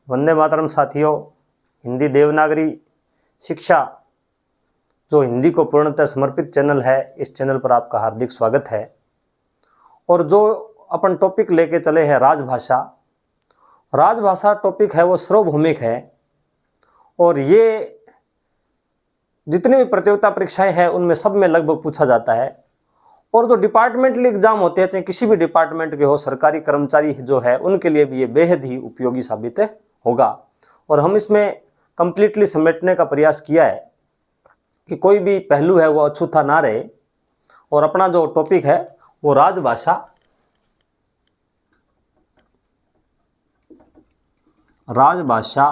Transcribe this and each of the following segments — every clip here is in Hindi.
वंदे मातरम साथियों। हिंदी देवनागरी शिक्षा जो हिंदी को पूर्णतः समर्पित चैनल है, इस चैनल पर आपका हार्दिक स्वागत है। और जो अपन टॉपिक लेके चले हैं राजभाषा, राजभाषा टॉपिक है वो सार्वभौमिक है और ये जितनी भी प्रतियोगिता परीक्षाएं हैं उनमें सब में लगभग पूछा जाता है। और जो डिपार्टमेंटल एग्जाम होते हैं, चाहे किसी भी डिपार्टमेंट के हो, सरकारी कर्मचारी जो है उनके लिए भी ये बेहद ही उपयोगी साबित होगा। और हम इसमें कंप्लीटली समेटने का प्रयास किया है कि कोई भी पहलू है वो अछूता ना रहे। और अपना जो टॉपिक है वो राजभाषा, राजभाषा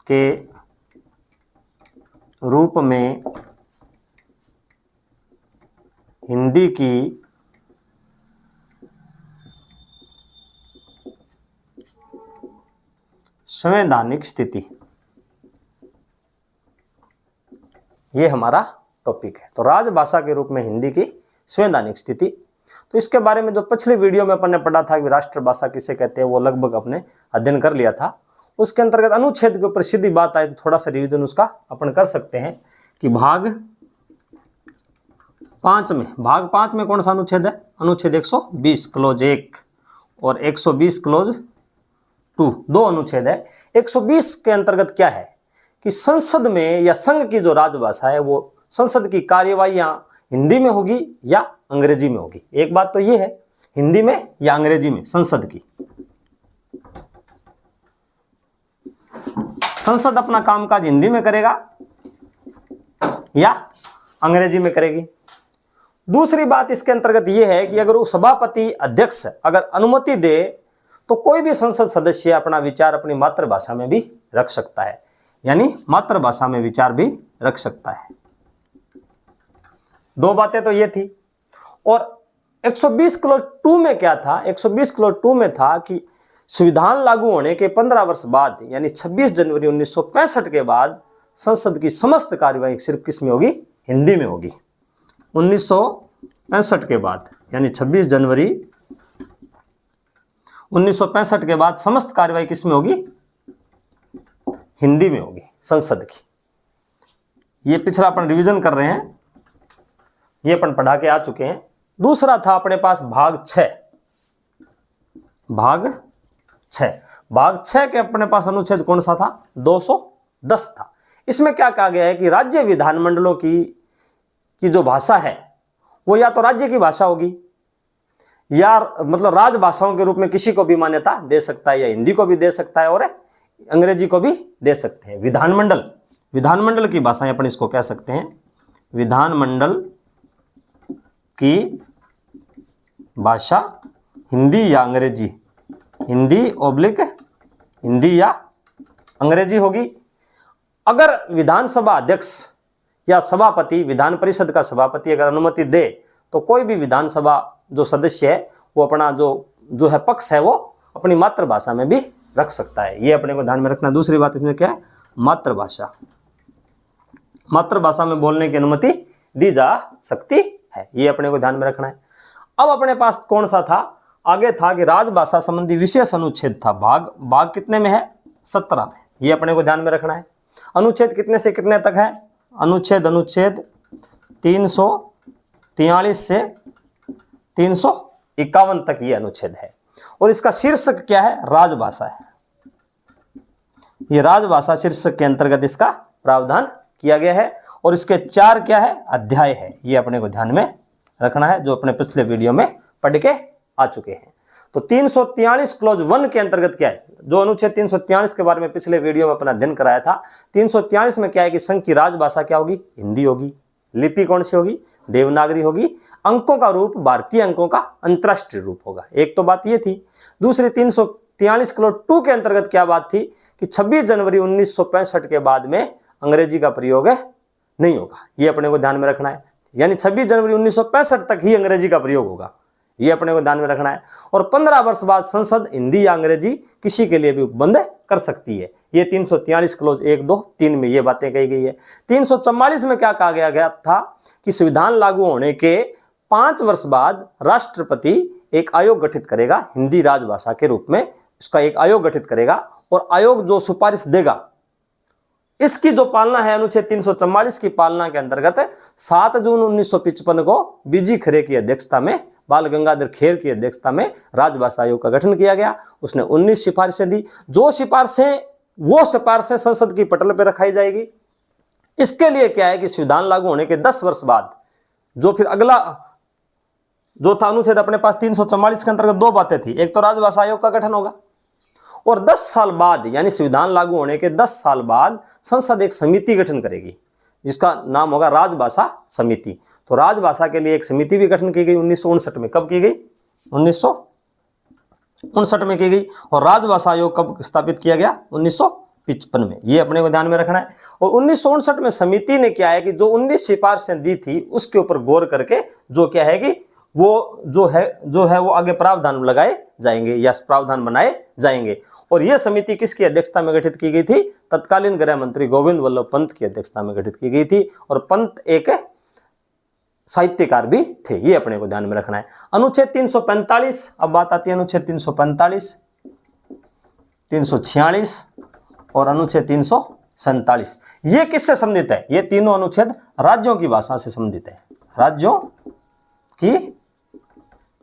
के रूप में हिंदी की संवैधानिक स्थिति, ये हमारा टॉपिक है। तो राजभाषा के रूप में हिंदी की संवैधानिक स्थिति, तो इसके बारे में जो पिछले वीडियो में अपन ने पढ़ा था कि राष्ट्रभाषा किसे कहते हैं, वो लगभग अपने अध्ययन कर लिया था। उसके अंतर्गत अनुच्छेद के ऊपर सीधी बात आई तो थोड़ा सा रिवीजन उसका अपन कर सकते हैं कि भाग 5 में कौन सा अनुच्छेद है? अनुच्छेद 120 क्लोज 1 और 120 क्लोज 2, दो अनुच्छेद है। 120 के अंतर्गत क्या है कि संसद में या संघ की जो राजभाषा है वो संसद की कार्यवाहियां हिंदी में होगी या अंग्रेजी में होगी। एक बात तो ये है, हिंदी में या अंग्रेजी में संसद की, संसद अपना कामकाज हिंदी में करेगा या अंग्रेजी में करेगी। दूसरी बात इसके अंतर्गत यह है कि अगर वो सभापति अध्यक्ष अगर अनुमति दे तो कोई भी संसद सदस्य अपना विचार अपनी मातृभाषा में भी रख सकता है, यानी मातृभाषा में विचार भी रख सकता है। दो बातें तो ये थी। और 120 क्लोज 2 में क्या था? 120 क्लोज 2 में था कि संविधान लागू होने के 15 वर्ष बाद यानी 26 जनवरी 1965 के बाद संसद की समस्त कार्यवाही सिर्फ किस में होगी? हिंदी में होगी। 1965 के बाद यानी 26 जनवरी 1965 के बाद समस्त कार्यवाही किस में होगी? हिंदी में होगी संसद की। ये पिछला अपन रिवीजन कर रहे हैं, ये अपन पढ़ा के आ चुके हैं। दूसरा था अपने पास भाग 6 के अपने पास अनुच्छेद कौन सा था? 210 था। इसमें क्या कहा गया है कि राज्य विधानमंडलों की जो भाषा है वो या तो राज्य की भाषा होगी या मतलब राजभाषाओं के रूप में किसी को भी मान्यता दे सकता है, या हिंदी को भी दे सकता है और अंग्रेजी को भी दे सकते हैं। विधानमंडल की भाषाएं अपन इसको कह सकते हैं। विधानमंडल की भाषा हिंदी या अंग्रेजी, हिंदी या अंग्रेजी होगी। अगर विधानसभा अध्यक्ष या सभापति, विधान परिषद का सभापति अगर अनुमति दे तो कोई भी विधानसभा जो सदस्य है वो अपना जो है पक्ष है वो अपनी मातृभाषा में भी रख सकता है। ये अपने को ध्यान में रखना। दूसरी बात इसमें क्या है? मातृभाषा में बोलने की अनुमति दी जा सकती है, ये अपने को ध्यान में रखना है। अब अपने पास कौन सा था? आगे था कि राजभाषा संबंधी विशेष अनुच्छेद था। भाग कितने में है? 17 में। ये अपने को ध्यान में रखना है। अनुच्छेद कितने से कितने तक है? अनुच्छेद 343 से 351 तक ये अनुच्छेद है। और इसका शीर्षक क्या है? राजभाषा है। ये राजभाषा शीर्षक के अंतर्गत इसका प्रावधान किया गया है। और इसके 4 क्या है? अध्याय है। ये अपने को ध्यान में रखना है, जो अपने पिछले वीडियो में पढ़ के आ चुके हैं। तो 343 क्लोज 1 के अंतर्गत क्या है? जो अनुच्छेद 343 के बारे में पिछले वीडियो में अपना अध्ययन कराया था। 343 में क्या है कि संघ की राजभाषा क्या होगी? हिंदी होगी। लिपि कौन सी होगी? देवनागरी होगी। अंकों का रूप भारतीय अंकों का अंतरराष्ट्रीय रूप होगा। एक तो बात ये थी। दूसरी 343 क्लोज 2 के अंतर्गत क्या बात थी कि 26 जनवरी 1965 के बाद में अंग्रेजी का प्रयोग नहीं होगा। ये अपने को ध्यान में रखना है, यानी 26 जनवरी 1965 तक ही अंग्रेजी का प्रयोग होगा। ये अपने को ध्यान में रखना है। और 15 वर्ष बाद संसद हिंदी या अंग्रेजी किसी के लिए भी उपबंध कर सकती है। ये 343 क्लोज 1, 2, 3 में ये बातें कही गई है। 344 में क्या कहा गया था कि संविधान लागू होने के 5 वर्ष बाद राष्ट्रपति एक आयोग गठित करेगा हिंदी राजभाषा के रूप में इसका एक आयोग गठित करेगा और आयोग जो सिफारिश देगा इसकी जो पालना है अनुच्छेद 344 की पालना के अंतर्गत 7 जून 1955 को बीजी खरे की अध्यक्षता में, बाल गंगाधर खेर की अध्यक्षता में राजभाषा आयोग का गठन किया गया। उसने 19 सिफारिशें दी। जो सिफारिशें संसद की पटल पर रखाई जाएगी। इसके लिए क्या है कि संविधान लागू होने के 10 वर्ष बाद जो फिर अगला जो था अनुच्छेद अपने पास 344 के अंतर्गत 2 बातें थी। एक तो राजभाषा आयोग का गठन होगा और 10 साल बाद यानी संविधान लागू होने के 10 साल बाद संसद एक समिति गठन करेगी जिसका नाम होगा राजभाषा समिति। तो राजभाषा के लिए एक समिति भी गठन की गई 1959 में। कब की गई? 1959 में की गई। और राजभाषा आयोग कब स्थापित किया गया? 1955 में। ये अपने को ध्यान में रखना है। और 1959 में समिति ने क्या है कि जो 19 सिफारिशें दी थी उसके ऊपर गौर करके जो क्या है कि वो जो है वो आगे प्रावधान लगाए जाएंगे या प्रावधान बनाए जाएंगे। और यह समिति किसकी अध्यक्षता में गठित की गई थी? तत्कालीन गृह मंत्री गोविंद वल्लभ पंत की अध्यक्षता में गठित की गई थी। और पंत एक साहित्यकार भी थे। ये अपने को ध्यान में रखना है। अनुच्छेद 345, अब बात आती है अनुच्छेद 345, 346 और अनुच्छेद 347। ये किससे संबंधित है? ये तीनों अनुच्छेद राज्यों की भाषा से संबंधित है। राज्यों की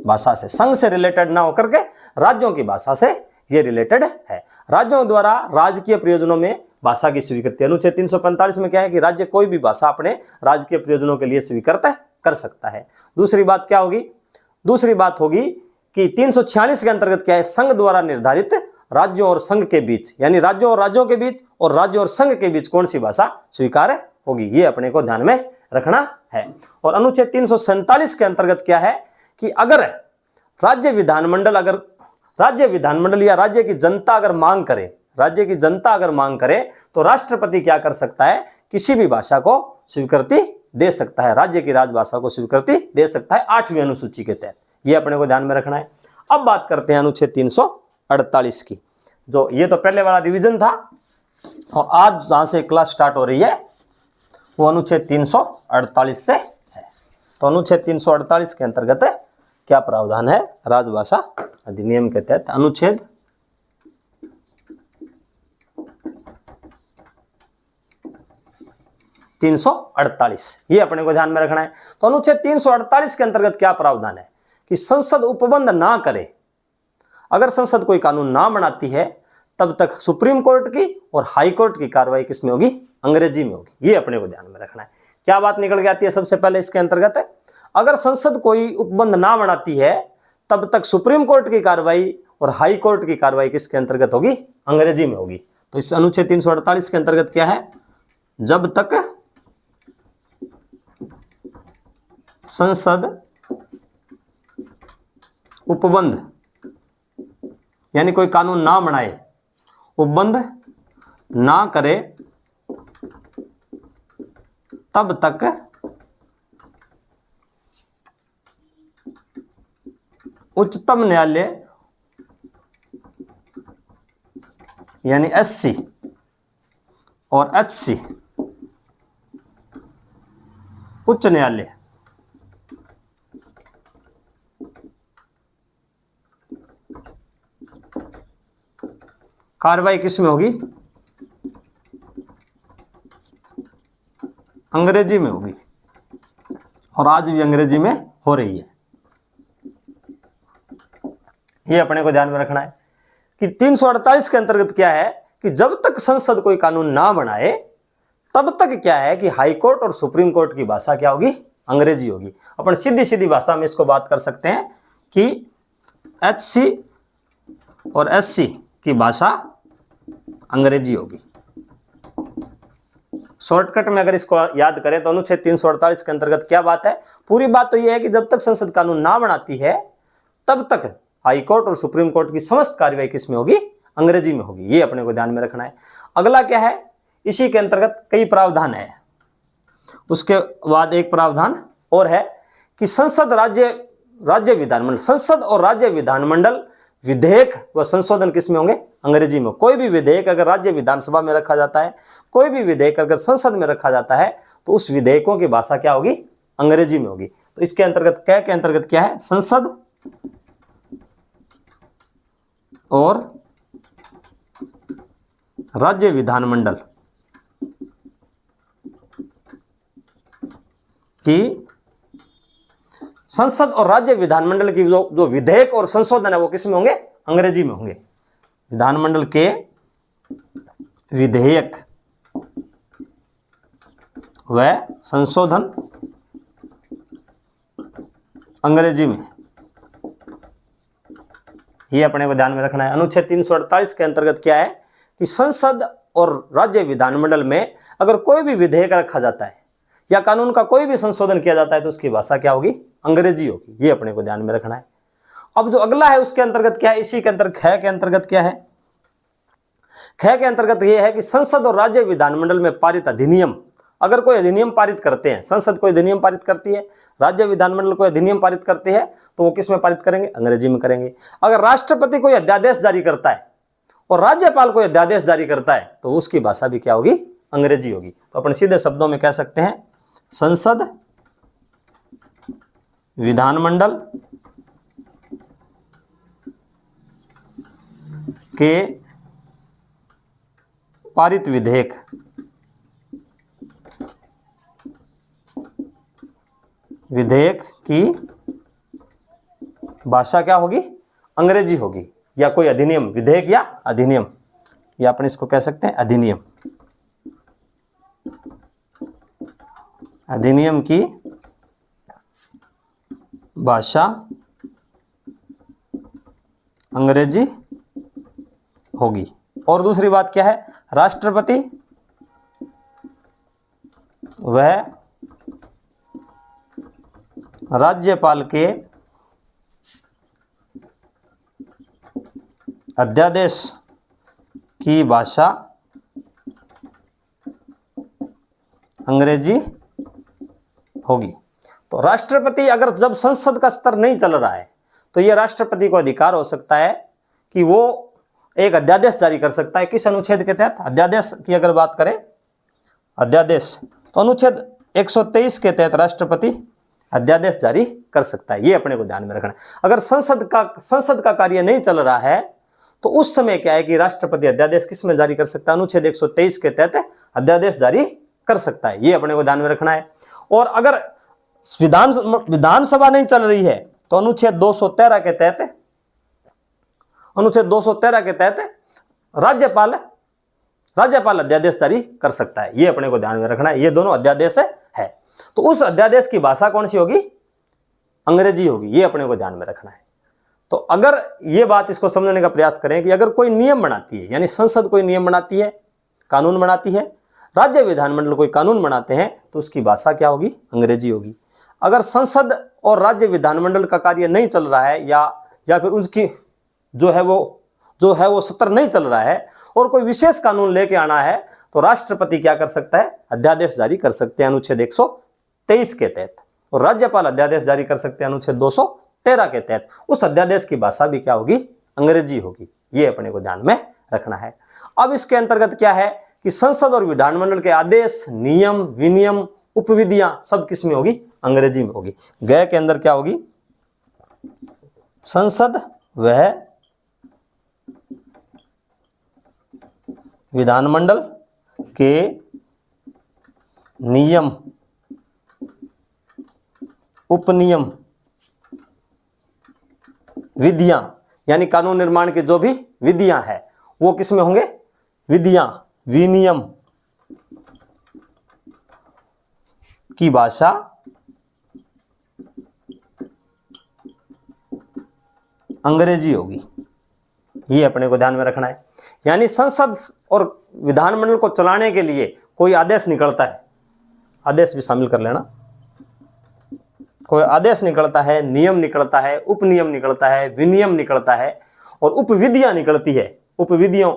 भाषा से, संघ से रिलेटेड ना होकर के राज्यों की भाषा से ये रिलेटेड है। राज्यों द्वारा राजकीय प्रयोजनों में भाषा की स्वीकृति। अनुच्छेद 345 में क्या है कि राज्य कोई भी भाषा अपने राजकीय प्रयोजनों के लिए स्वीकृत कर सकता है। दूसरी बात क्या होगी? दूसरी बात होगी कि 346 के अंतर्गत क्या है? संघ द्वारा निर्धारित राज्यों और संघ के बीच यानी राज्यों और राज्यों के बीच और राज्यों और संघ के बीच कौन सी भाषा स्वीकार्य होगी, ये अपने को ध्यान में रखना है। और अनुच्छेद 347 के अंतर्गत क्या है कि अगर राज्य विधानमंडल या राज्य की जनता अगर मांग करे तो राष्ट्रपति क्या कर सकता है? किसी भी भाषा को स्वीकृति दे सकता है, राज्य की राजभाषा को स्वीकृति दे सकता है 8वीं अनुसूची के तहत। ये अपने को ध्यान में रखना है। अब बात करते हैं अनुच्छेद 348 की। जो ये तो पहले वाला रिवीजन था और आज जहां से क्लास स्टार्ट हो रही है वो अनुच्छेद 348 से है। तो अनुच्छेद 348 के अंतर्गत क्या प्रावधान है? राजभाषा अधिनियम के तहत अनुच्छेद 348, ये अपने को ध्यान में रखना है। तो अनुच्छेद 348 के अंतर्गत क्या प्रावधान है कि संसद उपबंध ना करे। अगर संसद कोई कानून ना बनाती है तब तक सुप्रीम कोर्ट की और हाई कोर्ट की कार्रवाई किसमें होगी? अंग्रेजी में होगी। ये अपने को ध्यान में रखना है। क्या बात निकल के आती है? सबसे पहले इसके अंतर्गत अगर संसद कोई उपबंध ना बनाती है तब तक सुप्रीम कोर्ट की कार्रवाई और हाई कोर्ट की कार्रवाई किसके अंतर्गत होगी? अंग्रेजी में होगी। तो इस अनुच्छेद 348 के अंतर्गत क्या है? जब तक संसद उपबंध यानी कोई कानून ना बनाए, उपबंध ना करे तब तक उच्चतम न्यायालय यानी एससी और एचसी उच्च न्यायालय कार्रवाई किस में होगी? अंग्रेजी में होगी। और आज भी अंग्रेजी में हो रही है। ये अपने को ध्यान में रखना है कि 348 के अंतर्गत क्या है कि जब तक संसद कोई कानून ना बनाए तब तक क्या है कि हाई कोर्ट और सुप्रीम कोर्ट की भाषा क्या होगी? अंग्रेजी होगी। अपन सीधी सीधी भाषा में इसको बात कर सकते हैं कि एचसी और एससी की भाषा अंग्रेजी होगी। शॉर्टकट में अगर इसको याद करें तो अनुच्छेद 348 के अंतर्गत क्या बात है? पूरी बात तो यह है कि जब तक संसद कानून ना बनाती है तब तक हाई कोर्ट और सुप्रीम कोर्ट की समस्त कार्रवाई किस में होगी? अंग्रेजी में होगी। ये अपने को ध्यान में रखना है। अगला क्या है? इसी के अंतर्गत कई प्रावधान है। उसके बाद एक प्रावधान और है कि संसद संसद और राज्य विधानमंडल विधेयक व संशोधन किस में होंगे? अंग्रेजी में। कोई भी विधेयक अगर राज्य विधानसभा में रखा जाता है, कोई भी विधेयक अगर संसद में रखा जाता है तो उस विधेयकों की भाषा क्या होगी? अंग्रेजी में होगी। तो इसके अंतर्गत क्या है? संसद और राज्य विधानमंडल की संसद और राज्य विधानमंडल की जो विधेयक और संशोधन है वो किस में होंगे? अंग्रेजी में होंगे। विधानमंडल के विधेयक व संशोधन अंग्रेजी में, ये अपने को ध्यान में रखना है। अनुच्छेद 348 के अंतर्गत क्या है कि संसद और राज्य विधानमंडल में अगर कोई भी विधेयक रखा जाता है या कानून का कोई भी संशोधन किया जाता है तो उसकी भाषा क्या होगी? अंग्रेजी होगी। ये अपने को ध्यान में रखना है। अब जो अगला है उसके अंतर्गत क्या है? इसी के अंतर्गत ख के अंतर्गत क्या है? ख के अंतर्गत यह है कि संसद और राज्य विधानमंडल में पारित अधिनियम, अगर कोई अधिनियम पारित करते हैं, संसद कोई अधिनियम पारित करती है, राज्य विधानमंडल कोई अधिनियम पारित करते हैं, तो वो किस में पारित करेंगे? अंग्रेजी में करेंगे। अगर राष्ट्रपति कोई अध्यादेश जारी करता है और राज्यपाल कोई अध्यादेश जारी करता है तो उसकी भाषा भी क्या होगी? अंग्रेजी होगी। तो अपन सीधे शब्दों में कह सकते हैं संसद विधानमंडल के पारित विधेयक की भाषा क्या होगी? अंग्रेजी होगी। या कोई अधिनियम, विधेयक या अधिनियम, या अपन इसको कह सकते हैं अधिनियम, अधिनियम की भाषा अंग्रेजी होगी। और दूसरी बात क्या है? राष्ट्रपति वह राज्यपाल के अध्यादेश की भाषा अंग्रेजी होगी। तो राष्ट्रपति अगर जब संसद का स्तर नहीं चल रहा है तो यह राष्ट्रपति को अधिकार हो सकता है कि वो एक अध्यादेश जारी कर सकता है। किस अनुच्छेद के तहत? अध्यादेश की अगर बात करें, अध्यादेश, तो अनुच्छेद 123 के तहत राष्ट्रपति अध्यादेश जारी कर सकता है। ये अपने को ध्यान में रखना है। अगर संसद का कार्य नहीं चल रहा है तो उस समय क्या है कि राष्ट्रपति अध्यादेश किस में जारी कर सकता है? अनुच्छेद 123 के तहत अध्यादेश जारी कर सकता है। ये अपने को ध्यान में रखना है। और अगर विधानसभा नहीं चल रही है तो अनुच्छेद 213 के तहत, अनुच्छेद 213 के तहत राज्यपाल अध्यादेश जारी कर सकता है। ये अपने को ध्यान में रखना है। ये दोनों अध्यादेश है। तो उस अध्यादेश की भाषा कौन सी होगी? अंग्रेजी होगी। ये अपने को ध्यान में रखना है। तो अगर ये बात इसको समझने का प्रयास करें कि अगर कोई नियम बनाती है, यानी संसद कोई नियम बनाती है, कानून बनाती है, राज्य विधानमंडल कोई कानून बनाते हैं, तो उसकी भाषा क्या होगी? अंग्रेजी होगी। अगर संसद और राज्य विधानमंडल का कार्य नहीं चल रहा है या फिर उसकी जो है वो सत्र नहीं चल रहा है और कोई विशेष कानून लेके आना है तो राष्ट्रपति क्या कर सकता है? अध्यादेश जारी कर सकते हैं अनुच्छेद 123 के तहत, और राज्यपाल अध्यादेश जारी कर सकते हैं अनुच्छेद 213 के तहत। उस अध्यादेश की भाषा भी क्या होगी? अंग्रेजी होगी। ये अपने को ध्यान में रखना है। अब इसके अंतर्गत क्या है कि संसद और विधानमंडल के आदेश, नियम, विनियम, उपविधियां सब किस में होगी? अंग्रेजी में होगी। ग के अंदर क्या होगी? संसद वह विधानमंडल के नियम, उपनियम, विधियां, यानी कानून निर्माण की जो भी विधियां हैं वो किस में होंगे? विधियां, विनियम की भाषा अंग्रेजी होगी। ये अपने को ध्यान में रखना है। यानी संसद और विधानमंडल को चलाने के लिए कोई आदेश निकलता है, आदेश भी शामिल कर लेना, कोई आदेश निकलता है, नियम निकलता है, उपनियम निकलता है, विनियम निकलता है और उपविधियां निकलती है। उपविधियों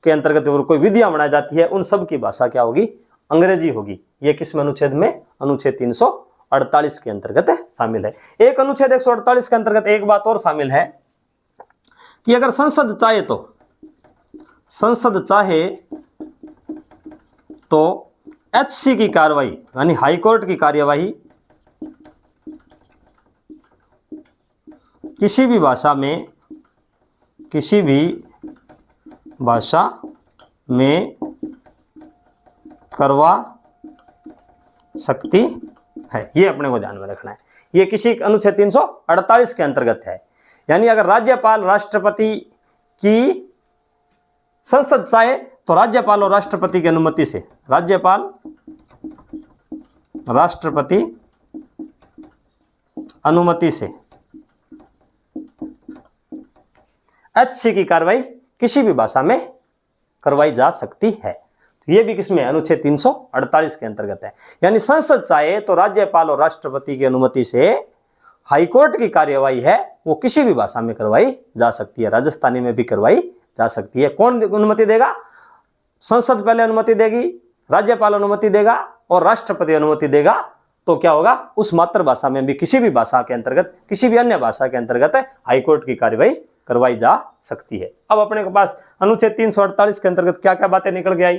के अंतर्गत और कोई विधियां बनाई जाती है, उन सब की भाषा क्या होगी? अंग्रेजी होगी। ये किस में अनुच्छेद में? अनुच्छेद 348 के अंतर्गत शामिल है। एक अनुच्छेद 148 के अंतर्गत एक बात और शामिल है कि अगर संसद चाहे तो एचसी की कार्रवाई, यानी हाई कोर्ट की कार्यवाही किसी भी भाषा में करवा सकती है, ये अपने को ध्यान में रखना है। ये किसी अनुच्छेद 348 के अंतर्गत है। यानी अगर राज्यपाल राष्ट्रपति की संसद चाहे तो राज्यपाल और राष्ट्रपति की अनुमति से, राज्यपाल राष्ट्रपति अनुमति से HC की कार्रवाई किसी भी भाषा में करवाई जा सकती है। तो यह भी किसमें, अनुच्छेद 348 के अंतर्गत है। यानी संसद चाहे तो राज्यपाल और राष्ट्रपति की अनुमति से हाईकोर्ट की कार्यवाही है वो किसी भी भाषा में करवाई जा सकती है, राजस्थानी में भी करवाई जा सकती है। कौन अनुमति देगा? संसद पहले अनुमति देगी, राज्यपाल अनुमति देगा और राष्ट्रपति अनुमति देगा। तो क्या होगा, उस मातृभाषा में भी किसी भी भाषा के अंतर्गत, किसी भी अन्य भाषा के अंतर्गत हाईकोर्ट की कार्यवाही करवाई जा सकती है। अब अपने के पास अनुच्छेद 348 के अंतर्गत क्या क्या बातें निकल के आई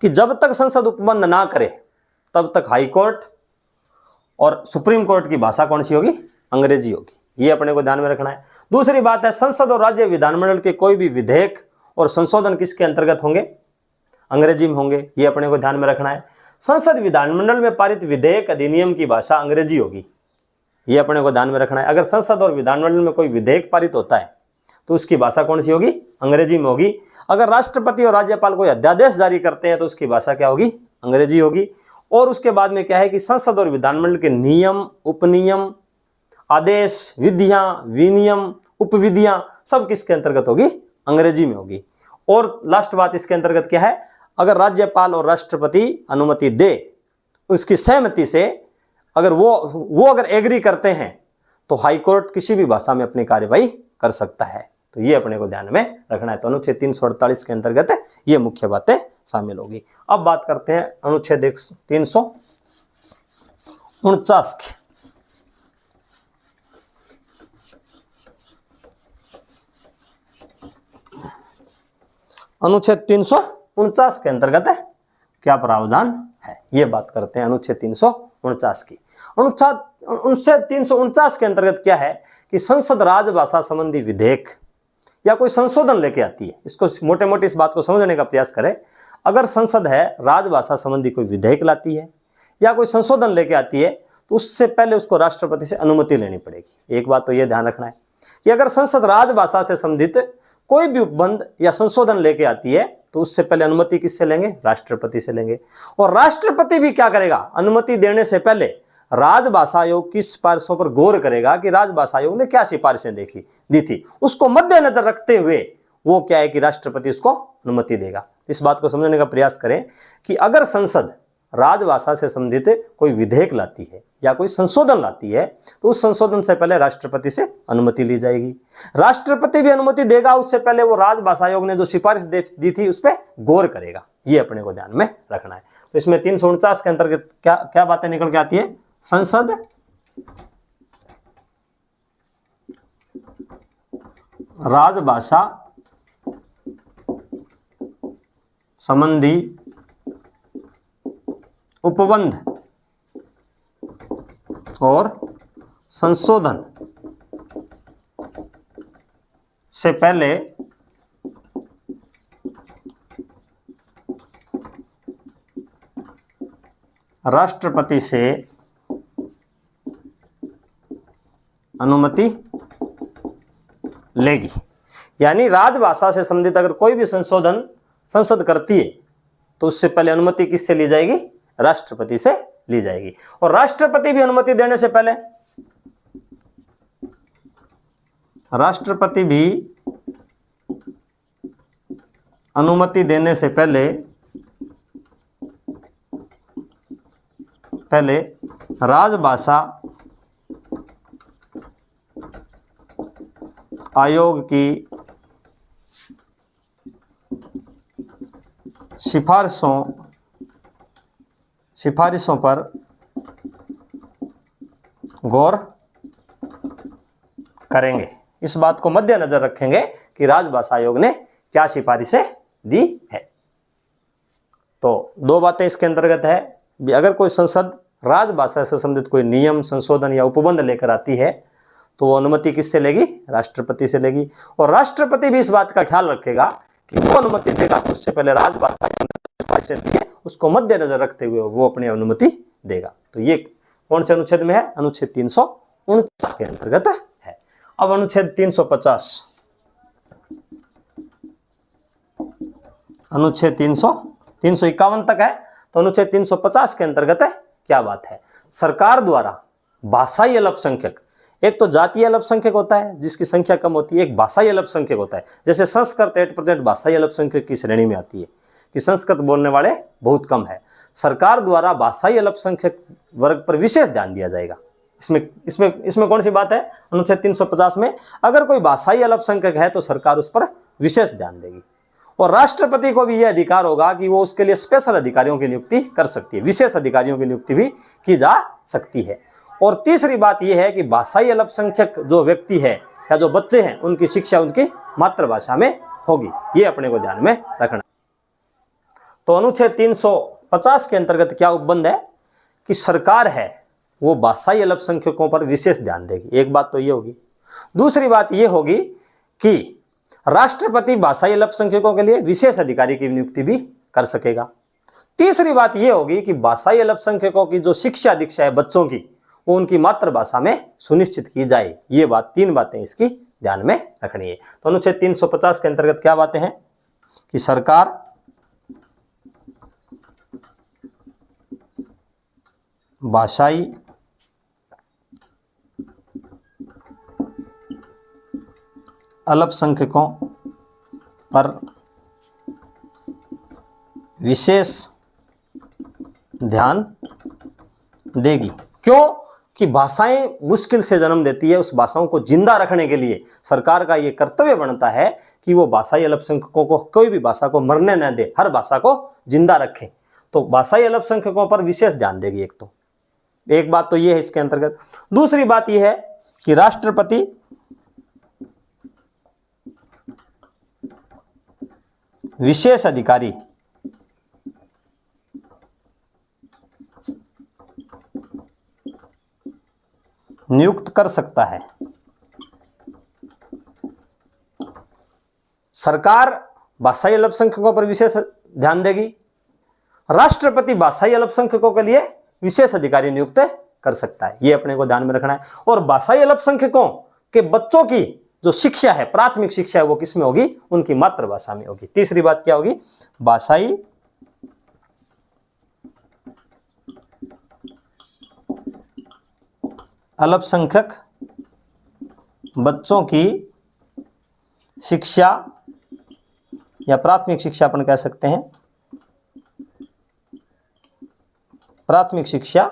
कि जब तक संसद उपबंध ना करे तब तक हाईकोर्ट और सुप्रीम कोर्ट की भाषा कौन सी होगी? अंग्रेजी होगी। ये अपने को ध्यान में रखना है। दूसरी बात है, संसद और राज्य विधानमंडल के कोई भी विधेयक और संशोधन किसके अंतर्गत होंगे? अंग्रेजी में होंगे। ये अपने को ध्यान में रखना है। संसद विधानमंडल में पारित विधेयक अधिनियम की भाषा अंग्रेजी होगी। ये अपने को ध्यान में रखना है। अगर संसद और विधानमंडल में कोई विधेयक पारित होता है तो उसकी भाषा कौन सी होगी? अंग्रेजी में होगी। अगर राष्ट्रपति और राज्यपाल कोई अध्यादेश जारी करते हैं तो उसकी भाषा क्या होगी? अंग्रेजी होगी। और उसके बाद में क्या है कि संसद और विधानमंडल के नियम, उपनियम, आदेश, विधियां, विनियम, उपविधियां सब किसके अंतर्गत होगी? अंग्रेजी में होगी। और लास्ट बात इसके अंतर्गत क्या है, अगर राज्यपाल और राष्ट्रपति अनुमति दे, उसकी सहमति से अगर वो अगर एग्री करते हैं तो हाईकोर्ट किसी भी भाषा में अपनी कार्यवाही कर सकता है। तो ये अपने को ध्यान में रखना है। तो अनुच्छेद 348 के अंतर्गत ये मुख्य बातें शामिल होगी। अब बात करते हैं अनुच्छेद 349 की। अनुच्छेद 349 के अंतर्गत क्या प्रावधान है, ये बात करते हैं अनुच्छेद 349 की। अनुच्छेद 349 के अंतर्गत क्या है कि संसद राजभाषा संबंधी विधेयक या कोई संशोधन लेके आती है। इसको मोटे मोटे इस बात को समझने का प्रयास करें। अगर संसद है राजभाषा संबंधी कोई विधेयक लाती है या कोई संशोधन लेके आती है तो उससे पहले उसको राष्ट्रपति से अनुमति लेनी पड़ेगी। एक बात तो यह ध्यान रखना है कि अगर संसद राजभाषा से संबंधित कोई भी उपबंध या संशोधन लेके आती है तो उससे पहले अनुमति किससे लेंगे? राष्ट्रपति से लेंगे। और राष्ट्रपति भी क्या करेगा? अनुमति देने से पहले राजभाषा आयोग की सिफारिशों पर गौर करेगा कि राजभाषा आयोग ने क्या सिफारिशें दी थी, उसको मद्देनजर रखते हुए वो क्या है कि राष्ट्रपति उसको अनुमति देगा। इस बात को समझने का प्रयास करें कि अगर संसद राजभाषा से संबंधित कोई विधेयक लाती है या कोई संशोधन लाती है तो उस संशोधन से पहले राष्ट्रपति से अनुमति ली जाएगी। राष्ट्रपति भी अनुमति देगा, उससे पहले वो राजभाषा आयोग ने जो सिफारिश दी थी उस पर गौर करेगा। ये अपने को ध्यान में रखना है। तो इसमें 349 के अंतर्गत क्या क्या बातें निकल के आती है? संसद राजभाषा संबंधी उपबंध और संशोधन से पहले राष्ट्रपति से अनुमति लेगी। यानी राजभाषा से संबंधित अगर कोई भी संशोधन संसद करती है तो उससे पहले अनुमति किससे ली जाएगी? राष्ट्रपति से ली जाएगी। और राष्ट्रपति भी अनुमति देने से पहले राजभाषा आयोग की सिफारिशों पर गौर करेंगे। इस बात को मद्देनजर रखेंगे कि राजभाषा आयोग ने क्या सिफारिशें दी है। तो दो बातें इसके अंतर्गत है। अगर कोई संसद राजभाषा से संबंधित कोई नियम, संशोधन या उपबंध लेकर आती है तो वो अनुमति किससे लेगी? राष्ट्रपति से लेगी। और राष्ट्रपति भी इस बात का ख्याल रखेगा कि वो अनुमति देगा, उससे पहले राजभाषा है उसको मद्देनजर रखते हुए वो अपनी अनुमति देगा। तो ये कौन से अनुच्छेद में है? अनुच्छेद 349 के अंतर्गत है। अब अनुच्छेद 350, अनुच्छेद 351 तक है। तो अनुच्छेद 350 के अंतर्गत है क्या बात है? सरकार द्वारा भाषाई अल्पसंख्यक, एक तो जातीय अल्पसंख्यक होता है जिसकी संख्या कम होती है, एक भाषाई अल्पसंख्यक होता है। जैसे संस्कृत 8% भाषाई अल्पसंख्यक की श्रेणी में आती है कि संस्कृत बोलने वाले बहुत कम है। सरकार द्वारा भाषाई अल्पसंख्यक वर्ग पर विशेष ध्यान दिया जाएगा। इसमें कौन सी बात है? अनुच्छेद 350 में अगर कोई भाषाई अल्पसंख्यक है तो सरकार उस पर विशेष ध्यान देगी। और राष्ट्रपति को भी यह अधिकार होगा कि वो उसके लिए स्पेशल अधिकारियों की नियुक्ति कर सकती है, विशेष अधिकारियों की नियुक्ति भी की जा सकती है। और तीसरी बात यह है कि भाषाई अल्पसंख्यक जो व्यक्ति है या जो बच्चे हैं उनकी शिक्षा उनकी मातृभाषा में होगी। ये अपने को ध्यान में रखना। तो अनुच्छेद 350 के अंतर्गत क्या उपबंध है कि सरकार है वो भाषाई अल्पसंख्यकों पर विशेष ध्यान देगी। एक बात तो ये होगी। दूसरी बात ये होगी कि राष्ट्रपति भाषाई अल्पसंख्यकों के लिए विशेष अधिकारी की नियुक्ति भी कर सकेगा। तीसरी बात यह होगी कि भाषाई अल्पसंख्यकों की जो शिक्षा दीक्षा है बच्चों की, वो उनकी मातृभाषा में सुनिश्चित की जाए। ये बात, तीन बातें इसकी ध्यान में रखनी है। तो अनुच्छेद 350 के अंतर्गत क्या बातें हैं कि सरकार भाषाई अल्पसंख्यकों पर विशेष ध्यान देगी। क्यों? कि भाषाएं मुश्किल से जन्म देती है, उस भाषाओं को जिंदा रखने के लिए सरकार का ये कर्तव्य बनता है कि वो भाषाई अल्पसंख्यकों को कोई भी भाषा को मरने न दे, हर भाषा को जिंदा रखे। तो भाषाई अल्पसंख्यकों पर विशेष ध्यान देगी। एक बात तो ये है इसके अंतर्गत। दूसरी बात यह है कि राष्ट्रपति विशेष अधिकारी नियुक्त कर सकता है। सरकार भाषाई अल्पसंख्यकों पर विशेष ध्यान देगी, राष्ट्रपति भाषाई अल्पसंख्यकों के लिए विशेष अधिकारी नियुक्त कर सकता है। यह अपने को ध्यान में रखना है। और भाषाई अल्पसंख्यकों के बच्चों की जो शिक्षा है, प्राथमिक शिक्षा है, वो किसमें होगी? उनकी मातृभाषा में होगी। तीसरी बात क्या होगी? भाषाई अल्पसंख्यक बच्चों की शिक्षा या प्राथमिक शिक्षा अपन कह सकते हैं, प्राथमिक शिक्षा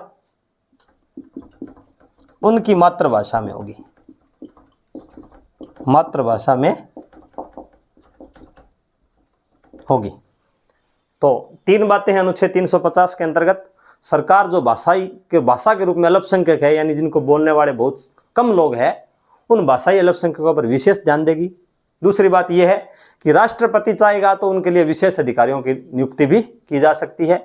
उनकी मातृभाषा में होगी, मातृभाषा में होगी। तो तीन बातें हैं अनुच्छेद 350 के अंतर्गत। सरकार जो भाषा के रूप में अल्पसंख्यक है, यानी जिनको बोलने वाले बहुत कम लोग हैं, उन भाषाई अल्पसंख्यकों पर विशेष ध्यान देगी। दूसरी बात यह है कि राष्ट्रपति चाहेगा तो उनके लिए विशेष अधिकारियों की नियुक्ति भी की जा सकती है।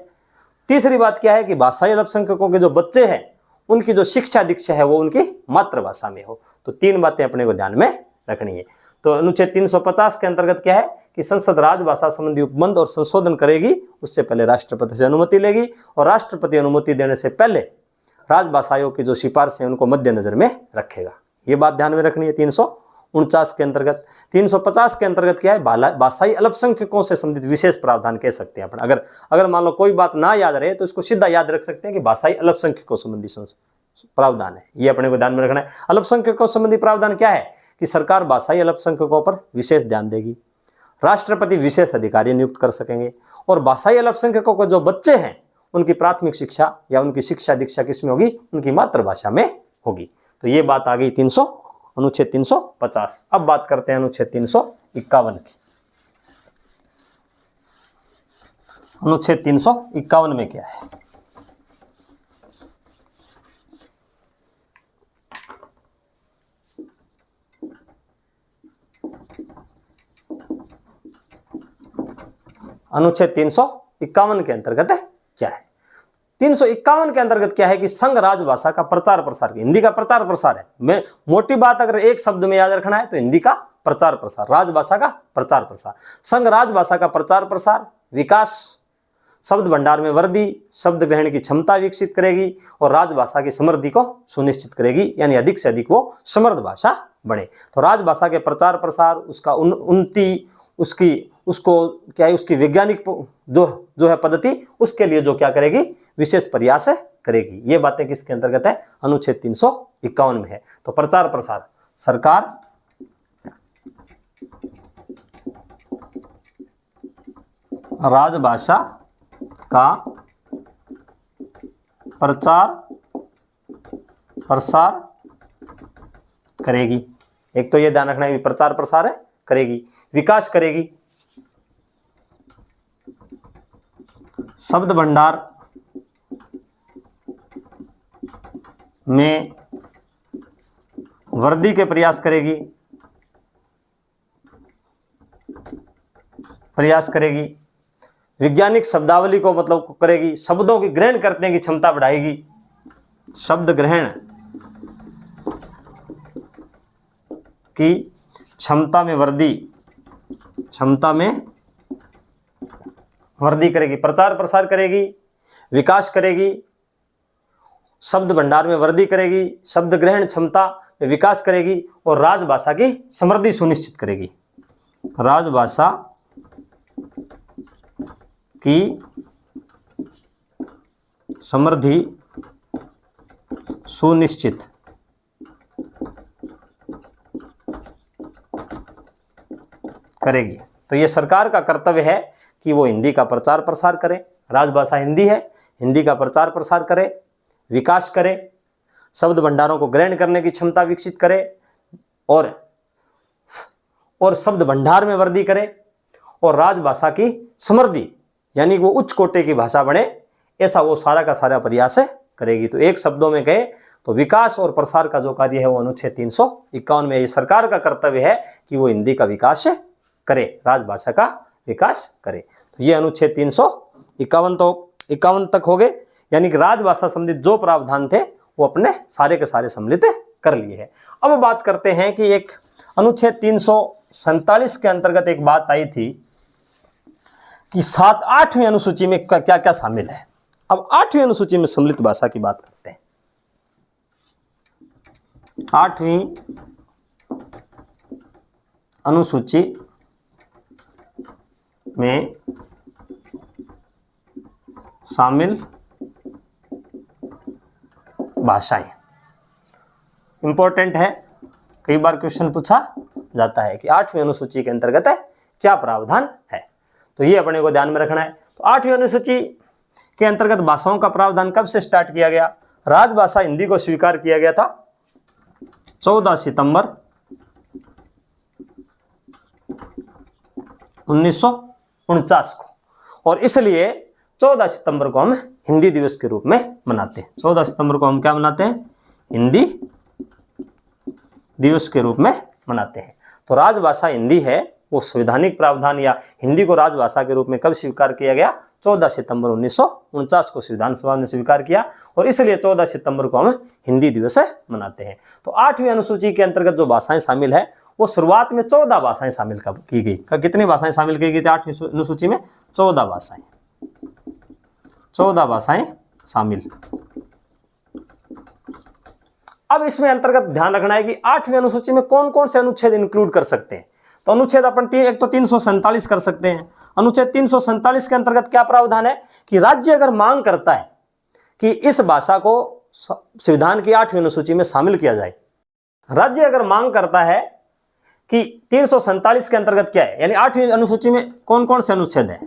तीसरी बात क्या है कि भाषाई अल्पसंख्यकों के जो बच्चे हैं उनकी जो शिक्षा दीक्षा है वो उनकी मातृभाषा में हो। तो तीन बातें अपने को ध्यान में रखनी है। तो अनुच्छेद 350 के अंतर्गत क्या है कि संसद राजभाषा संबंधी उपबंध और संशोधन करेगी, उससे पहले राष्ट्रपति से अनुमति लेगी, और राष्ट्रपति अनुमति देने से पहले राजभाषा आयोग की जो सिफारिश है उनको मद्देनजर में रखेगा। ये बात ध्यान में रखनी है। 349 के अंतर्गत। 350 के अंतर्गत क्या है? भाषाई अल्पसंख्यकों से संबंधित विशेष प्रावधान कह सकते हैं अपन। अगर मान लो कोई बात ना याद रहे तो इसको सीधा याद रख सकते हैं कि भाषाई अल्पसंख्यकों संबंधी प्रावधान है। ये अपने को ध्यान में रखना है। अल्पसंख्यकों संबंधी प्रावधान क्या है कि सरकार भाषाई अल्पसंख्यकों पर विशेष ध्यान देगी, राष्ट्रपति विशेष अधिकारी नियुक्त कर सकेंगे, और भाषाई अल्पसंख्यकों को जो बच्चे हैं उनकी प्राथमिक शिक्षा या उनकी शिक्षा दीक्षा किसमें होगी? उनकी मातृभाषा में होगी। तो ये बात आ गई अनुच्छेद 350। अब बात करते हैं अनुच्छेद 351 की। अनुच्छेद 351 में क्या है? अनुच्छेद 351 के अंतर्गत क्या है? 351 के अंतर्गत क्या है कि संघ राजभाषा का प्रचार प्रसार, हिंदी का प्रचार प्रसार है। मैं मोटी बात अगर एक शब्द में याद रखना है तो हिंदी का प्रचार प्रसार, राजभाषा का प्रचार प्रसार। संघ राजभाषा का प्रचार प्रसार, विकास, शब्द भंडार में वृद्धि, शब्द ग्रहण की क्षमता विकसित करेगी और राजभाषा की समृद्धि को सुनिश्चित करेगी, यानी अधिक से अधिक वो समृद्ध भाषा बने। तो राजभाषा के प्रचार प्रसार, उसका उन्नति, उसकी वैज्ञानिक जो है पद्धति, उसके लिए जो क्या करेगी, विशेष प्रयास करेगी। ये बातें किसके अंतर्गत है, अनुच्छेद 351 में है। तो प्रचार प्रसार, सरकार राजभाषा का प्रचार प्रसार करेगी। एक तो ये ध्यान रखना है, प्रचार प्रसार है करेगी, विकास करेगी, शब्द भंडार में वृद्धि के प्रयास करेगी, वैज्ञानिक शब्दावली को मतलब करेगी, शब्दों की ग्रहण करने की क्षमता बढ़ाएगी, शब्द ग्रहण की क्षमता में वृद्धि करेगी, प्रचार प्रसार करेगी, विकास करेगी, शब्द भंडार में वृद्धि करेगी, शब्द ग्रहण क्षमता में विकास करेगी और राजभाषा की समृद्धि सुनिश्चित करेगी। राजभाषा की समृद्धि सुनिश्चित करेगी। तो ये सरकार का कर्तव्य है कि वो हिंदी का प्रचार प्रसार करे, राजभाषा हिंदी है, हिंदी का प्रचार प्रसार करे, विकास करे, शब्द भंडारों को ग्रहण करने की क्षमता विकसित करे और शब्द भंडार में वृद्धि करे और राजभाषा की समृद्धि, यानी वो उच्च कोटि की भाषा बने, ऐसा वो सारा का सारा प्रयास करेगी। तो एक शब्दों में कहे तो विकास और प्रसार का जो कार्य है वो अनुच्छेद 351 में ये सरकार का कर्तव्य है कि वो हिंदी का विकास करे, राजभाषा का विकास करे। तो ये अनुच्छेद 351 तक हो गए, यानी कि राजभाषा संबंधित जो प्रावधान थे वो अपने सारे के सारे सम्मिलित कर लिए हैं। अब बात करते हैं कि एक अनुच्छेद 347 के अंतर्गत एक बात आई थी कि 8वीं अनुसूची में क्या क्या शामिल है। अब 8वीं अनुसूची में सम्मिलित भाषा की बात करते हैं। 8वीं अनुसूची में शामिल भाषाएं इंपॉर्टेंट है, कई बार क्वेश्चन पूछा जाता है कि 8वीं अनुसूची के अंतर्गत क्या प्रावधान है, तो ये अपने को ध्यान में रखना है। तो 8वीं अनुसूची के अंतर्गत भाषाओं का प्रावधान कब से स्टार्ट किया गया। राजभाषा हिंदी को स्वीकार किया गया था 14 सितंबर 1949 को, और इसलिए 14 सितंबर को हम हिंदी दिवस के रूप में मनाते हैं। 14 सितंबर को हम क्या मनाते हैं, हिंदी दिवस के रूप में मनाते हैं। तो राजभाषा हिंदी है, वो संवैधानिक प्रावधान या हिंदी को राजभाषा के रूप में कब स्वीकार किया गया, 14 सितंबर 1949 को संविधान सभा ने स्वीकार किया, और इसलिए 14 सितंबर को हम हिंदी दिवस मनाते हैं। तो 8वीं अनुसूची के अंतर्गत जो भाषाएं शामिल है वो शुरुआत में 14 भाषाएं शामिल की गई। कितनी भाषाएं शामिल की गई थी 8वीं अनुसूची में, 14 भाषाएं शामिल। अब इसमें अंतर्गत ध्यान रखना है कि 8वीं अनुसूची में कौन कौन से अनुच्छेद इंक्लूड कर सकते हैं। तो अनुच्छेद अपन एक तो 347 कर सकते हैं। अनुच्छेद 347 के अंतर्गत क्या प्रावधान है कि राज्य अगर मांग करता है कि इस भाषा को संविधान की 8वीं अनुसूची में शामिल किया जाए, राज्य अगर मांग करता है कि 347 के अंतर्गत क्या है, यानी 8वीं अनुसूची में कौन कौन से अनुच्छेद हैं,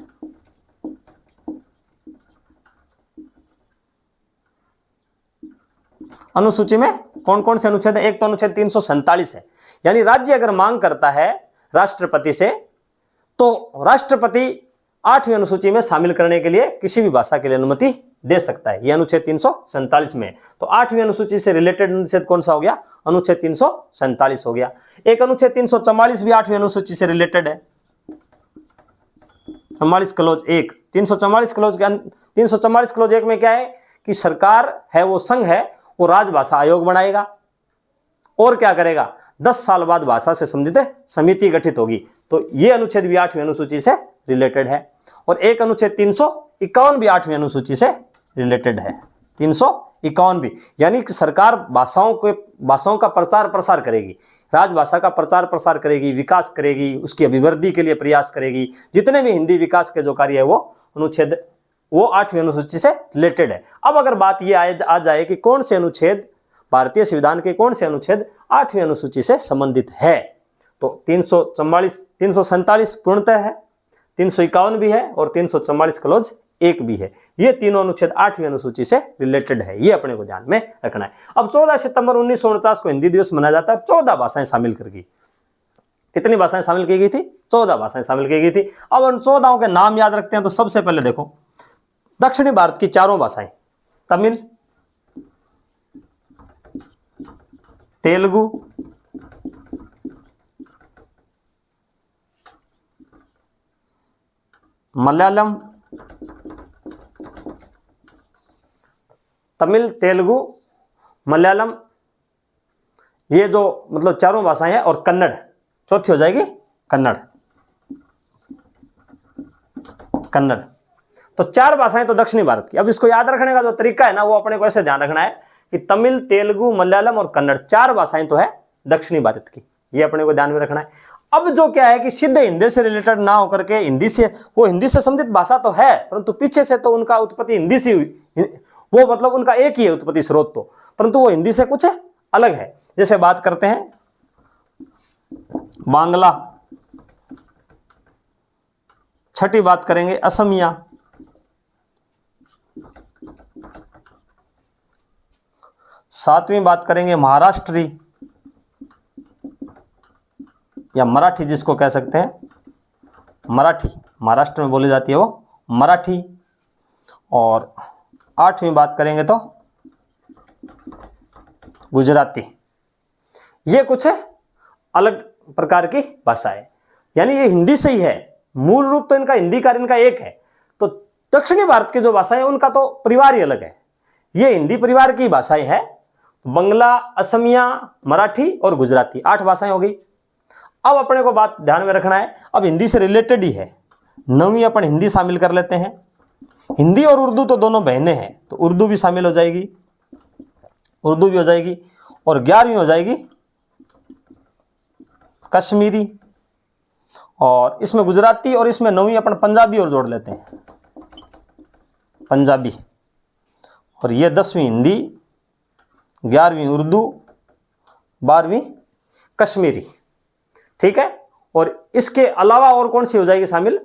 अनुसूची में कौन कौन से अनुच्छेद हैं। एक तो अनुच्छेद 347 है, यानी राज्य अगर मांग करता है राष्ट्रपति से, तो राष्ट्रपति 8वीं अनुसूची में शामिल करने के लिए किसी भी भाषा के लिए अनुमति दे सकता है। यह अनुच्छेद 347 में। तो 8वीं अनुसूची से रिलेटेड अनुच्छेद कौन सा हो गया, अनुच्छेद 347 हो गया। एक अनुच्छेद 344 भी 8वीं अनुसूची से रिलेटेड है। 44 क्लोज 1, 344 क्लोज 1 में क्या है कि सरकार है वो संघ है वो राजभाषा आयोग बनाएगा, और क्या करेगा, 10 साल बाद भाषा से संबंधित समिति गठित होगी। तो ये अनुच्छेद भी 8वीं अनुसूची से रिलेटेड है। और एक अनुच्छेद 351 भी 8वीं अनुसूची से रिलेटेड है। 351 भी, यानी कि सरकार भाषाओं का प्रचार प्रसार करेगी, राजभाषा का प्रचार प्रसार करेगी, विकास करेगी, उसकी अभिवृद्धि के लिए प्रयास करेगी। जितने भी हिंदी विकास के जो कार्य है वो अनुच्छेद वो 8वीं अनुसूची से रिलेटेड है। अब अगर बात ये आ जाए कि कौन से अनुच्छेद, भारतीय संविधान के कौन से अनुच्छेद 8वीं अनुसूची से संबंधित है, तो 347 पूर्णतः है, 351 भी है और 344 क्लोज 1 भी है। ये तीनों अनुच्छेद 8वीं अनुसूची से रिलेटेड है, ये अपने को ध्यान में रखना है। अब 14 सितंबर 1949 को हिंदी दिवस मनाया जाता है। 14 भाषाएं शामिल करके, कितनी भाषाएं शामिल की गई थी, 14 भाषाएं शामिल की गई थी। अब उन 14 के नाम याद रखते हैं। तो सबसे पहले देखो, दक्षिणी भारत की चारों भाषाएं, तमिल, तेलुगु, मलयालम, तमिल, तेलुगु, मलयालम, ये जो मतलब चारों भाषाएं हैं, और कन्नड़ चौथी हो जाएगी, कन्नड़। तो 4 भाषाएं तो दक्षिणी भारत की। अब इसको याद रखने का जो तरीका है ना, वो अपने को ऐसे ध्यान रखना है कि तमिल, तेलुगु, मलयालम और कन्नड़ 4 भाषाएं तो है दक्षिणी भारत की, ये अपने को ध्यान में रखना है। अब जो क्या है कि सीधे हिंदी से रिलेटेड ना होकर के हिंदी से संबंधित भाषा तो है, परंतु पीछे से तो उनका उत्पत्ति हिंदी से हुई, वो मतलब उनका एक ही है उत्पत्ति स्रोत तो, परंतु वो हिंदी से कुछ अलग है। जैसे बात करते हैं बांग्ला, छठी बात करेंगे असमिया, सातवीं बात करेंगे महाराष्ट्री या मराठी, जिसको कह सकते हैं मराठी, महाराष्ट्र में बोली जाती है वो मराठी। और 8वीं बात करेंगे तो गुजराती। ये कुछ अलग प्रकार की भाषा है, यानी ये हिंदी से ही है, मूल रूप तो इनका हिंदी का इनका एक है। तो दक्षिणी भारत की जो भाषा है उनका तो परिवार ही अलग है, ये हिंदी परिवार की भाषाएं हैं। बंगला, असमिया, मराठी और गुजराती 8 भाषाएं हो गई। अब अपने को बात ध्यान में रखना है, अब हिंदी से रिलेटेड ही है, 9वीं अपन हिंदी शामिल कर लेते हैं। हिंदी और उर्दू तो दोनों बहनें हैं, तो उर्दू भी शामिल हो जाएगी, उर्दू भी हो जाएगी। और 11वीं हो जाएगी कश्मीरी, और इसमें गुजराती, और इसमें 9वीं अपन पंजाबी और जोड़ लेते हैं, पंजाबी। और ये 10वीं हिंदी, 11वीं उर्दू, 12वीं कश्मीरी, ठीक है। और इसके अलावा और कौन सी हो जाएगी शामिल,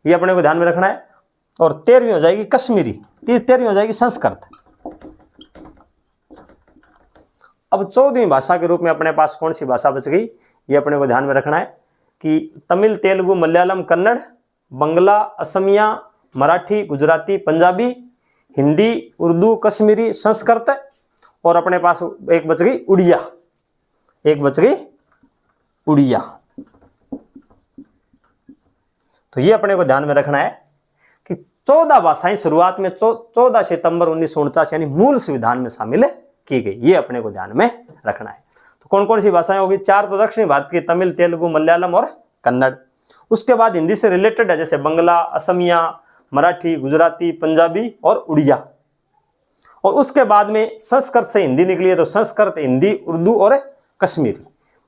ये अपने को ध्यान में रखना है। और 13वीं हो जाएगी कश्मीरी, 13वीं हो जाएगी संस्कृत। अब 14वीं भाषा के रूप में अपने पास कौन सी भाषा बच गई, ये अपने को ध्यान में रखना है कि तमिल, तेलुगु, मलयालम, कन्नड़, बंगला, असमिया, मराठी, गुजराती, पंजाबी, हिंदी, उर्दू, कश्मीरी, संस्कृत, और अपने पास एक बच गई उड़िया, एक बच गई उड़िया। तो ये अपने को ध्यान में रखना है कि 14 भाषाएं शुरुआत में 14 सितंबर 1949 यानी मूल संविधान में शामिल की गई, ये अपने को ध्यान में रखना है। तो कौन कौन सी भाषाएं होगी, 4 तो दक्षिणी भारत की, तमिल, तेलुगु, मलयालम और कन्नड़। उसके बाद हिंदी से रिलेटेड है, जैसे बंगला, असमिया, मराठी, गुजराती, पंजाबी और उड़िया। और उसके बाद में संस्कृत से हिंदी निकली है, तो संस्कृत, हिंदी, उर्दू और कश्मीरी।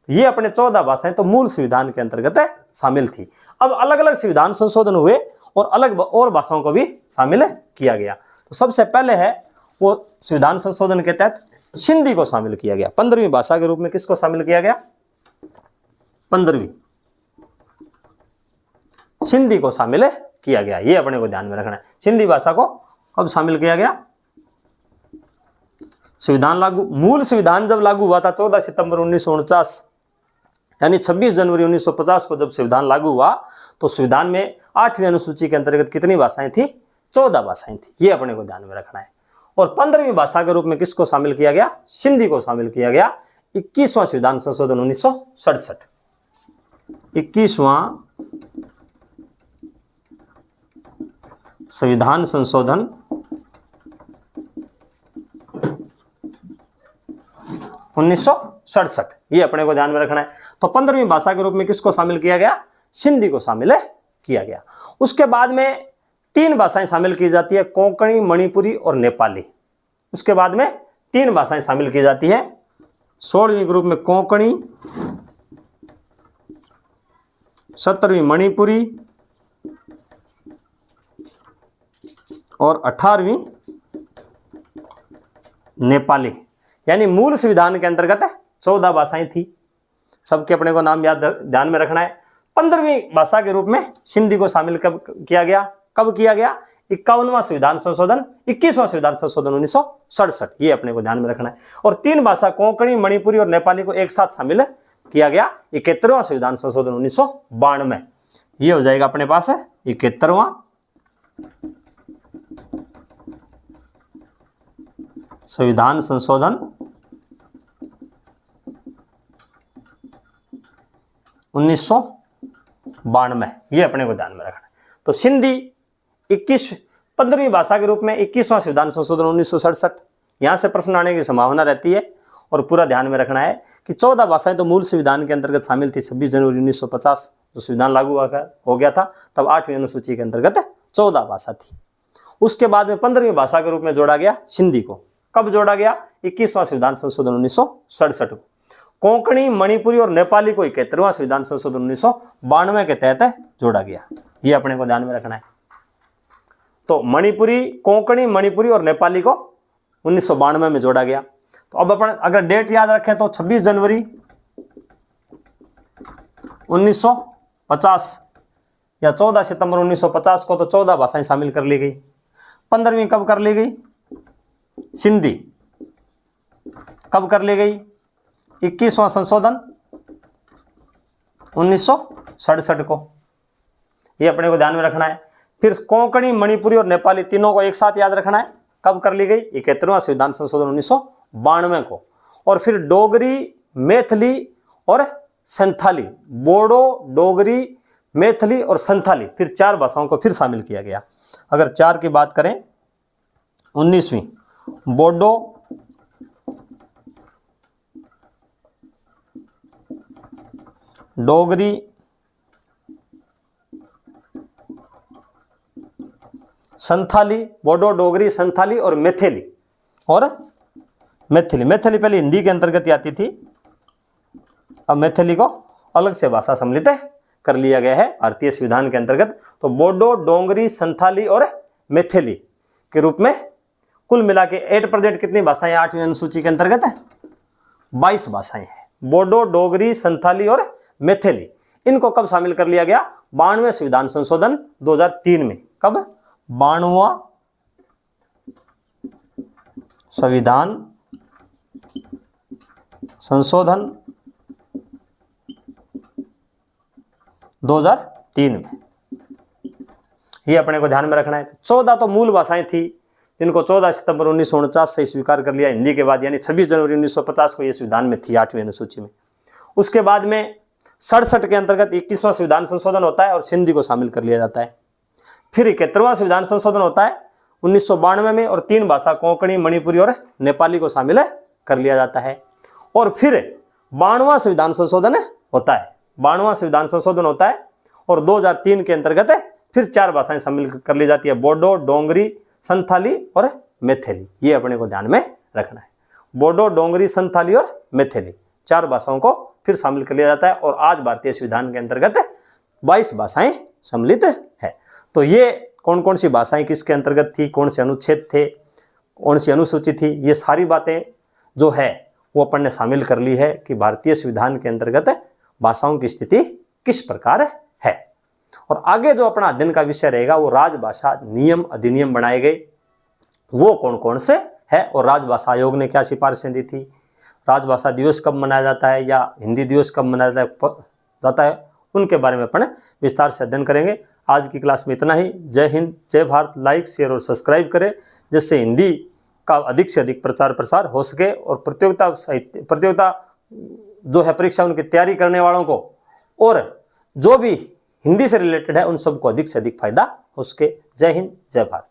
ये अपने 14 भाषाएं तो मूल संविधान के अंतर्गत शामिल थी। अब अलग अलग संविधान संशोधन हुए और अलग और भाषाओं को भी शामिल किया गया। तो सबसे पहले है वो संविधान संशोधन के तहत सिंधी को शामिल किया गया। 15वीं भाषा के रूप में किसको शामिल किया गया, 15वीं सिंधी को शामिल किया गया, ये अपने को ध्यान में रखना है। सिंधी भाषा को कब शामिल किया गया, संविधान लागू, मूल संविधान जब लागू हुआ था 14 सितंबर 1949 यानी 26 जनवरी 1950 को जब संविधान लागू हुआ, तो संविधान में 8वीं अनुसूची के अंतर्गत कितनी भाषाएं थी, 14 भाषाएं थी, ये अपने को ध्यान में रखना है। और 15वीं भाषा के रूप में किसको शामिल किया गया, सिंधी को शामिल किया गया 21वां संविधान संशोधन 1967। 21वां संविधान संशोधन 1967 1967, ये अपने को ध्यान में रखना है। तो 15वीं भाषा के रूप में किसको शामिल किया गया? सिंधी को शामिल किया गया। उसके बाद में 3 भाषाएं शामिल की जाती है, कोंकणी, मणिपुरी और नेपाली। उसके बाद में 3 भाषाएं शामिल की जाती है, 16वीं ग्रुप में कोंकणी, 17वीं मणिपुरी और 18वीं नेपाली। यानी मूल संविधान के अंतर्गत 14 भाषाएं थी। सबके अपने को नाम याद ध्यान में रखना है। 15वीं भाषा के रूप में सिंधी को शामिल कब किया गया? 51वां संविधान संशोधन, 21वां संविधान संशोधन 1967, ये अपने को ध्यान में रखना है। और 3 भाषा कोंकणी, मणिपुरी और नेपाली को एक साथ शामिल किया गया 71वां संविधान संशोधन 1992। ये हो जाएगा अपने पास 71वां संविधान संशोधन 1992, ये अपने को ध्यान में रखना है। तो सिंधी 15वीं भाषा के रूप में 21वां संविधान संशोधन 1967, यहां से प्रश्न आने की संभावना रहती है। और पूरा ध्यान में रखना है कि 14 भाषाएं तो मूल संविधान के अंतर्गत शामिल थी। 26 जनवरी 1950 जो संविधान लागू हो गया था, तब 8वीं अनुसूची के अंतर्गत 14 भाषा थी। उसके बाद में 15वीं भाषा के रूप में जोड़ा गया सिंधी को। कब जोड़ा गया? 21वां संविधान संशोधन 1967 को। कोंकणी, मणिपुरी और नेपाली को 71वां संविधान संशोधन 1992 के तहत जोड़ा गया। ये अपने को ध्यान में रखना है। तो मणिपुरी, कोंकणी, मणिपुरी और नेपाली को 1992 में जोड़ा गया। तो अब अपन अगर डेट याद रखें तो 26 जनवरी 1950 या 14 सितंबर 1950 को तो 14 भाषाएं शामिल कर ली गई। 15वीं कब कर ली गई? सिंधी कब कर ली गई? 21वां संशोधन 1967 को। ये अपने को ध्यान में रखना है। फिर कोंकणी, मणिपुरी और नेपाली तीनों को एक साथ याद रखना है। कब कर ली गई? 71वां संविधान संशोधन 1992 को। और फिर डोगरी, मैथिली और संथाली, बोडो, डोगरी, मैथिली और संथाली, फिर 4 भाषाओं को फिर शामिल किया गया। अगर 4 की बात करें, 19वीं बोडो, डोगरी, संथाली, बोडो, डोगरी, संथाली और मैथिली। मैथिली पहले हिंदी के अंतर्गत आती थी, अब मैथिली को अलग से भाषा सम्मिलित कर लिया गया है भारतीय संविधान के अंतर्गत। तो बोडो, डोगरी, संथाली और मैथिली के रूप में कुल मिला के 8% कितनी भाषाएं 8वीं अनुसूची के अंतर्गत है? 22 भाषाएं हैं। बोडो, डोगरी, संथाली और मैथिली, इनको कब शामिल कर लिया गया? 92वें संविधान संशोधन 2003 में। कब? 92वां संविधान संशोधन 2003 में। ये अपने को ध्यान में रखना है। 14 तो मूल भाषाएं थी, जिनको 14 सितंबर 1949 से स्वीकार कर लिया हिंदी के बाद, यानी 26 जनवरी 1950 को ये संविधान में थी 8वीं अनुसूची में। उसके बाद में 67 के अंतर्गत 21वां संविधान संशोधन होता है और सिंधी को शामिल कर लिया जाता है। फिर 71वां संविधान संशोधन होता है 1992 में, और 3 भाषा कोंकणी, मणिपुरी और नेपाली को शामिल कर लिया जाता है। और फिर 92वां संविधान संशोधन होता है, 92वां संविधान संशोधन होता है और 2003 के अंतर्गत फिर 4 भाषाएं शामिल कर ली जाती है, बोडो, डोगरी, संथाली और मैथिली। ये अपने को ध्यान में रखना है। बोडो, डोगरी, संथाली और मैथिली 4 भाषाओं को फिर शामिल कर लिया जाता है। और आज भारतीय संविधान के अंतर्गत 22 भाषाएं सम्मिलित है। तो ये कौन कौन सी भाषाएं किसके अंतर्गत थी, कौन से अनुच्छेद थे, कौन सी अनुसूची थी, ये सारी बातें जो है वो अपन ने शामिल कर ली है कि भारतीय संविधान के अंतर्गत भाषाओं की स्थिति किस प्रकार है। और आगे जो अपना अध्ययन का विषय रहेगा वो राजभाषा नियम अधिनियम बनाए गए, वो कौन कौन से है और राजभाषा आयोग ने क्या सिफारिशें दी थी, राजभाषा दिवस कब मनाया जाता है या हिंदी दिवस कब मनाया जाता है, उनके बारे में अपन विस्तार से अध्ययन करेंगे। आज की क्लास में इतना ही। जय हिंद, जय भारत। लाइक, शेयर और सब्सक्राइब करें, जिससे हिंदी का अधिक से अधिक प्रचार प्रसार हो सके और प्रतियोगिता जो है परीक्षा उनकी तैयारी करने वालों को और जो भी हिंदी से रिलेटेड है उन सबको अधिक से अधिक फायदा हो सके। जय हिंद, जय भारत।